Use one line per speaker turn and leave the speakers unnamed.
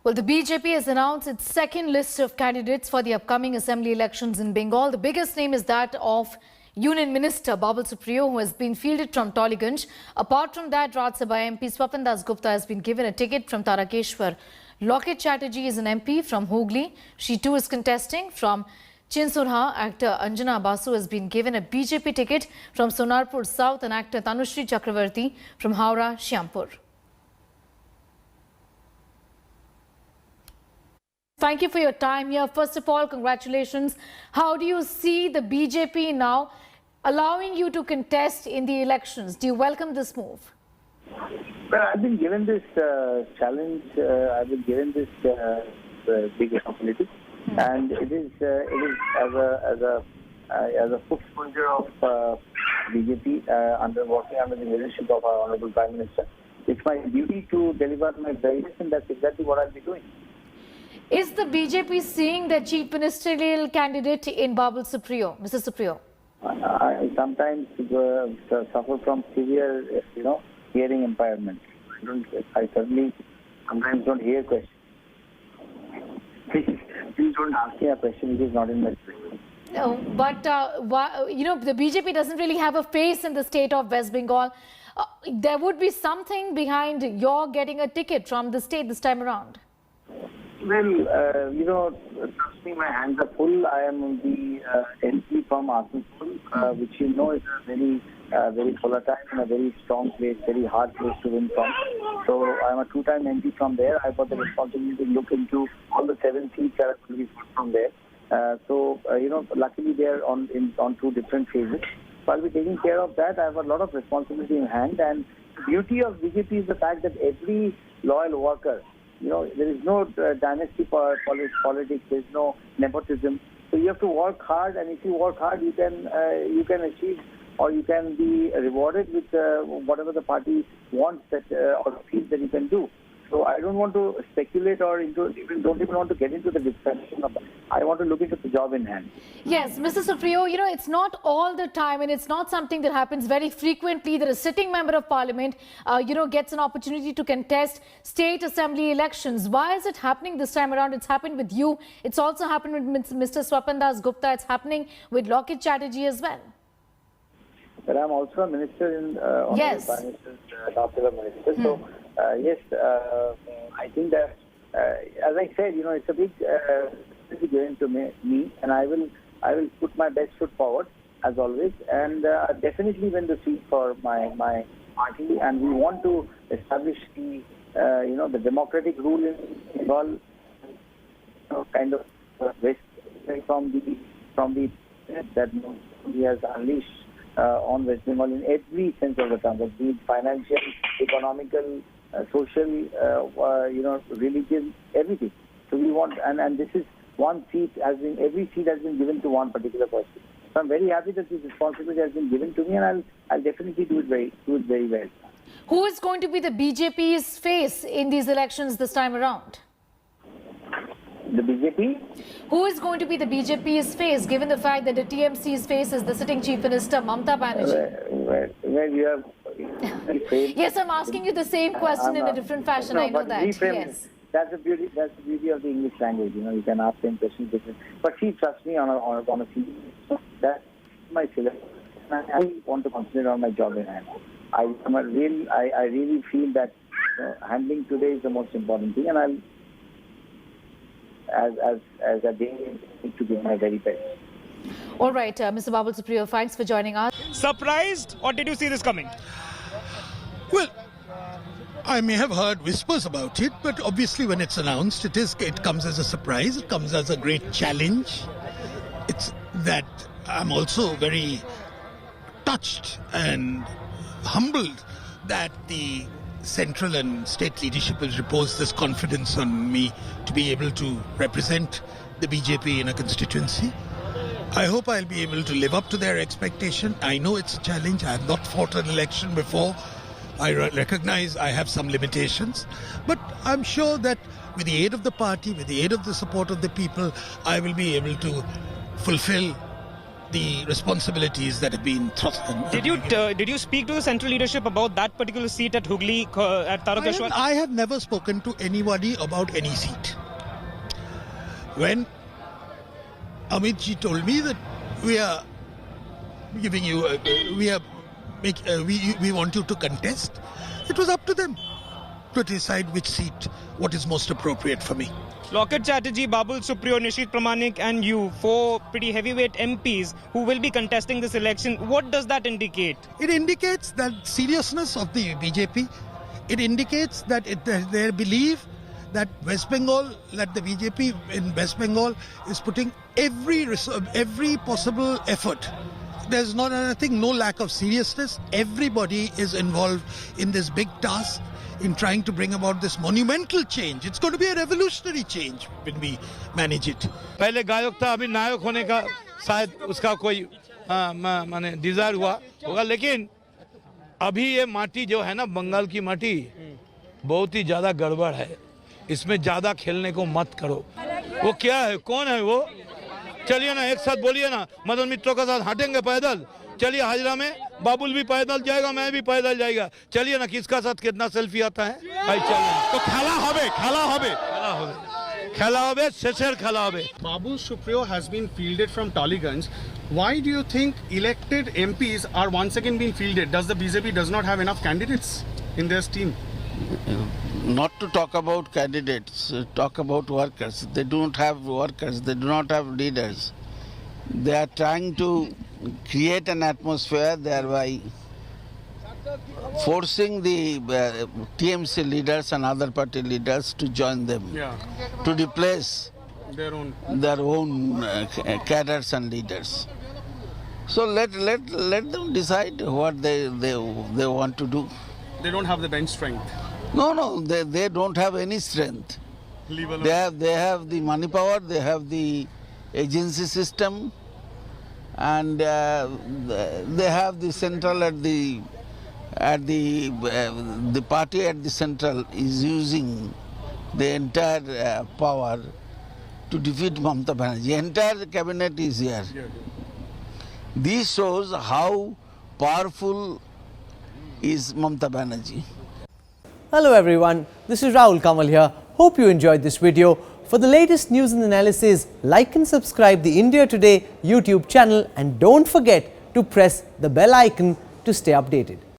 Well, the BJP has announced its second list of candidates for the upcoming assembly elections in Bengal. The biggest name is that of Union Minister Babul Supriyo, who has been fielded from Tollygunj. Apart from that, Rajya Sabha MP Swapan Das Gupta has been given a ticket from Tarakeshwar. Loket Chatterjee is an MP from Hooghly. She too is contesting. From Chinsurha, actor Anjana Basu has been given a BJP ticket from Sonarpur South, and actor Tanushri Chakravarti from Howrah Shyampur. Thank you for your time here. First of all, congratulations. How do you see the BJP now allowing you to contest in the elections? Do you welcome this move?
Well, I've been given this challenge. I've been given this big responsibility, and it is as a foot soldier of BJP working under the leadership of our Honorable Prime Minister. It's my duty to deliver my best, and that's exactly what I'll be doing.
Is the BJP seeing the chief ministerial candidate in Babul Supriyo, Mr. Supriyo?
I sometimes suffer from severe, hearing impairment. I certainly sometimes don't hear questions. Please don't ask me a question which is not in my script.
No, but the BJP doesn't really have a face in the state of West Bengal. There would be something behind your getting a ticket from the state this time around.
Well, trust me, my hands are full. I am the MP from Asansol, which is a very volatile and a very strong place, very hard place to win from. So I'm a two-time MP from there. I've got the responsibility to look into all the 7 seats that are going to be put from there. Luckily they're on two different phases. So I'll be taking care of that. I have a lot of responsibility in hand, and the beauty of BJP is the fact that every loyal worker, there is no dynasty politics, there is no nepotism. So you have to work hard, and if you work hard, you can achieve, or you can be rewarded with whatever the party wants or feels that you can do. So I don't want to speculate or don't even want to get into the discussion of that. I want to look into the job in hand.
Yes, Mr. Supriyo, it's not all the time, and it's not something that happens very frequently that a sitting member of parliament, gets an opportunity to contest state assembly elections. Why is it happening this time around? It's happened with you. It's also happened with Mr. Swapan Das Gupta. It's happening with Loket Chatterjee as well.
But I'm also a minister in
yes.
Prime Minister's Lok Sabha minister. So yes, I think that as I said, it's a big given to me, and I will put my best foot forward as always, and definitely win the seat for my party. And we want to establish the democratic rule in Bengal, kind of west from the that he has unleashed on West Bengal in every sense of the term, that be it financial, economical, social, religion, everything. So we want, and this is one seat every seat has been given to one particular person. So I'm very happy that this responsibility has been given to me, and I'll definitely do it very well.
Who is going to be the BJP's face in these elections this time around?
The BJP?
Who is going to be the BJP's face, given the fact that the TMC's face is the sitting Chief Minister, Mamata Banerjee?
Well, you have...
Yes, I'm asking you the same question in a different fashion.
No,
I know
but
that. Yes.
That's the beauty of the English language. You can ask same questions different. But she trusts me on a seat. So that's my syllabus. I want to concentrate on my job in hand. I really feel that handling today is the most important thing, and I'll as a day to give my very best.
All right, Mr. Babul Supriyo, thanks for joining us.
Surprised, or did you see this coming?
Well, I may have heard whispers about it, but obviously when it's announced, it comes as a surprise. It comes as a great challenge. It's that I'm also very touched and humbled that the central and state leadership has reposed this confidence on me to be able to represent the BJP in a constituency. I hope I'll be able to live up to their expectation. I know it's a challenge. I have not fought an election before. I recognize I have some limitations, but I'm sure that with the aid of the party, with the aid of the support of the people, I will be able to fulfill the responsibilities that have been thrust on me.
Did you speak to the central leadership about that particular seat at Hooghly at Tarakeshwar?
I have never spoken to anybody about any seat. When Amit ji told me that we are giving you, we want you to contest, it was up to them to decide which seat, what is most appropriate for me.
Locket Chatterjee, Babul Supriyo, Nishit Pramanik and you, 4 pretty heavyweight MPs who will be contesting this election. What does that indicate?
It indicates that seriousness of the BJP. It indicates that their belief that West Bengal, that the BJP in West Bengal is putting every possible effort. There's not anything, no lack of seriousness. Everybody is involved in this big task in trying to bring about this monumental change. It's going to be a revolutionary change when we manage it.
पहले गायक था, अभी नायक होने का शायद उसका कोई माने डिजायर हुआ होगा, लेकिन अभी ये माटी जो है ना, बंगाल की माटी बहुत ही ज़्यादा गड़बड़ है. इसमें ज़्यादा खेलने को मत करो. वो क्या है, कौन है वो? चलिए ना, एक साथ बोलिए ना, मदन मित्रों के साथ हटेंगे पैदल. चलिए हाजरा में बाबुल भी पैदल जाएगा, मैं भी पैदल जाएगा. चलिए ना, किसका साथ कितना सेल्फी आता है भाई. चलिए तो খেলা হবে শেষের খেলা হবে.
Babul Supriyo has been fielded from Tollygunge. Why do you think elected MPs are once again being fielded? Does the BJP does not have enough candidates in their team?
Not to talk about candidates, talk about workers. They don't have workers, they do not have leaders. They are trying to create an atmosphere thereby forcing the TMC leaders and other party leaders to join them, to replace
Their own.
their own cadres and leaders. So let them decide what they want to do.
They don't have the bench strength.
No, they don't have any strength.
Leave alone.
They have the money power, they have the agency system, and they have the central the party at the central is using the entire power to defeat Mamata Banerjee. Entire cabinet is here. This shows how powerful is Mamata Banerjee.
Hello everyone, this is Rahul Kamal here. Hope you enjoyed this video. For the latest news and analysis, like and subscribe the India Today YouTube channel and don't forget to press the bell icon to stay updated.